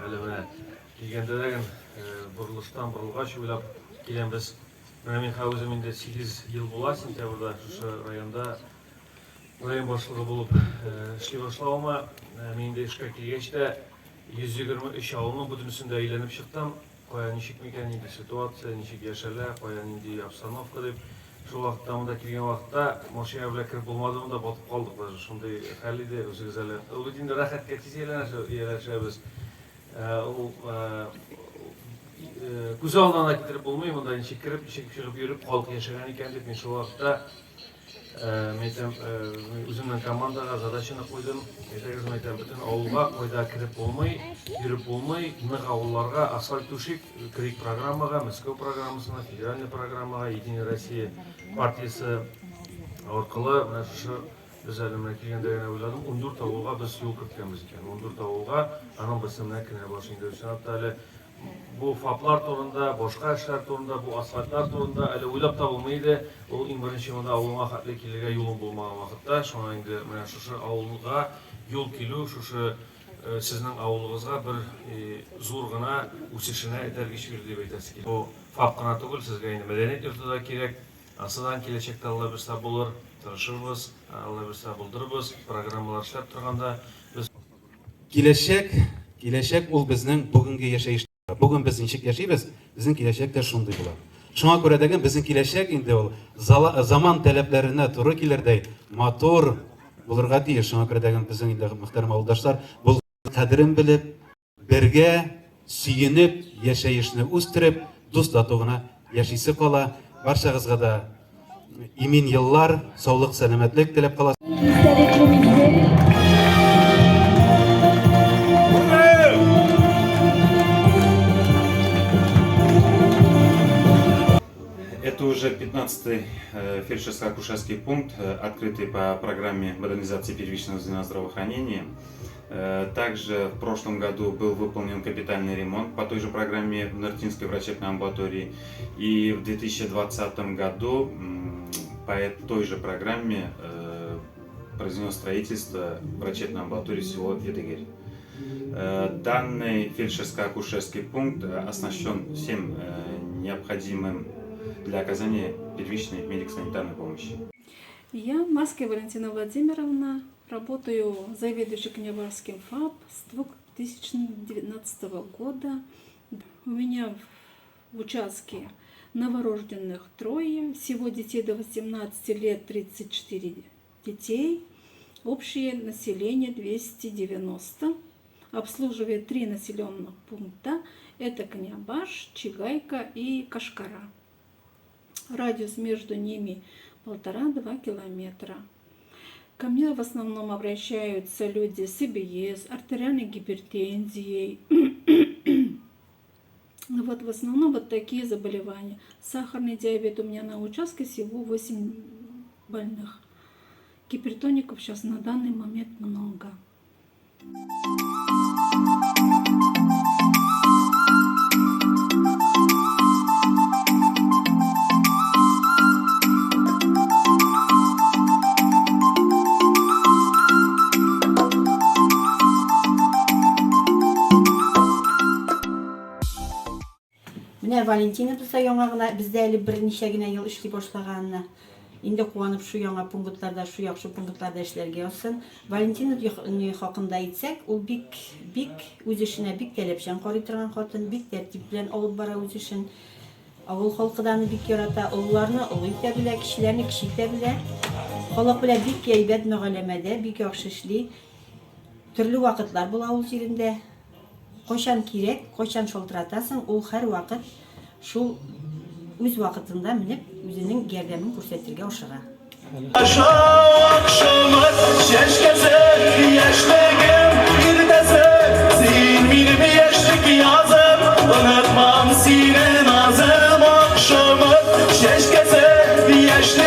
әлі міне келгенде деген бұрылыштан бұрылғаш ойлап келеміз. Міне мен өзім енді 8 ел бола сентябрьда шушы районда район басшылығы болып ішлей башлауыма. Мен де ішке келгеште 123 ауылның бүтінісінде айленіп шықтым. Қоя нешік мекен енді ситуация, нешік яшәлі, қоя енді обстановка деп. Şu vaqtda mında kelgan vaqtda mashina bilan kirib bo'lmadimda botib qoldik. Biz shunday hal edi o'zingiz hali. O'zingiz rohatga yarashamiz. Ko'z oldidan keltirib bo'lmaydi. Bunda nechik kirib, nechik chiqib yurib xalq yashagan ekan deb men shu vaqtda men o'zimning komandaga zadachani qo'ydim. Aytagizim butun ovulga qo'yda kirib bo'lmay, yurib bo'lmay, naq ovullarga asfalt to'shik kirik programmaga, Moskva programmasына, federalniy programmaga, Единая Россия partiyasi orqali mana shu biz elimdan kelganda o'yladim, 14 ovulga biz yo'l kiritganmiz ekan. 14 ovulga anon bisimdan kina boshingda o'shanatda bu faplar turunda, boshqa ishlar turunda, bu asfaltlar turunda hali o'ylab topilmaydi. U eng birinchi o'rinda ovulga xatli kelgan yo'lim bo'lmagan vaqtda, shuna endi mana shu ovulga yo'l kelu, shu sizning ovulingizga bir zo'rgina o'sishini etargish berdi deb aytasiz. Bu faqat tugul sizga endi madaniyat yurtida kerak. Aslan kelajakda Alloh bersa bo'lar, tirishimiz, Alloh bersa bildirimiz, programmalar ishlab turganda biz kelajak ul bizning bugungi yashash. Bugün biz nechik yashaymiz, bizning kelajakda shunday bo'ladi. Shunga ko'ra degan bizning kelajak endi ul zamon talablarini to'g'ri kelarday motor bo'lirga tiyir. Shunga ko'ra degan bizning endi muhtaram avloddoshlar bu qadrin bilib, birga suyunib, yashashni o'stirib, do'stlatig'ini yashaysa qola. Barchangizga da imin yıllar, sağlık, selametlik tilep kalası. Это уже 15-й фельдшерско-акушерский пункт, открытый по программе модернизации первичного звена здравоохранения. Также в прошлом году был выполнен капитальный ремонт по той же программе в Нартинской врачебной амбулатории. И в 2020 году по той же программе произведено строительство врачебной амбулатории село Едыгерь. Данный фельдшерско-акушерский пункт оснащен всем необходимым для оказания первичной медико-санитарной помощи. Я Марская Валентина Владимировна, работаю заведующей Княбарским ФАП с 2019 года. У меня в участке новорожденных 3, всего детей до 18 лет 34 детей, общее население 290, обслуживает 3 населенных пункта, это Княбаш, Чигайка и Кашкара. Радиус между ними 1,5-2 километра. Ко мне в основном обращаются люди с ИБС, артериальной гипертензией. Вот в основном вот такие заболевания. Сахарный диабет у меня на участке всего 8 больных. Гипертоников сейчас на данный момент много. Менә Валентина туса яңагына бездә әле берничә генә ел эшли башлаганына. Инде куанып шу яңа пунктларда, шу яхшы пунктларда эшләргә ясын. Валентина хакында әйтсәк, ул бик үз эшенә бик таләпчән карый торган хатын, бик тәртип белән алып бара үз эшен. Авыл халкыдан бик ярата, улларны олы итә белә, кешеләрне кече итә белә. Халык белән бик әйбәт мөгамәләдә, бик яхшы эшли. Төрле вакытлар була ул җирендә. Кайчан кирәк, кайчан шалтыратасың, ул һәр вакыт шул үз вакытында менеп, үзенең ярдәмен күрсәтергә ашыга. Unutmam seni nazım akşamı, şeşkese bir yaşlı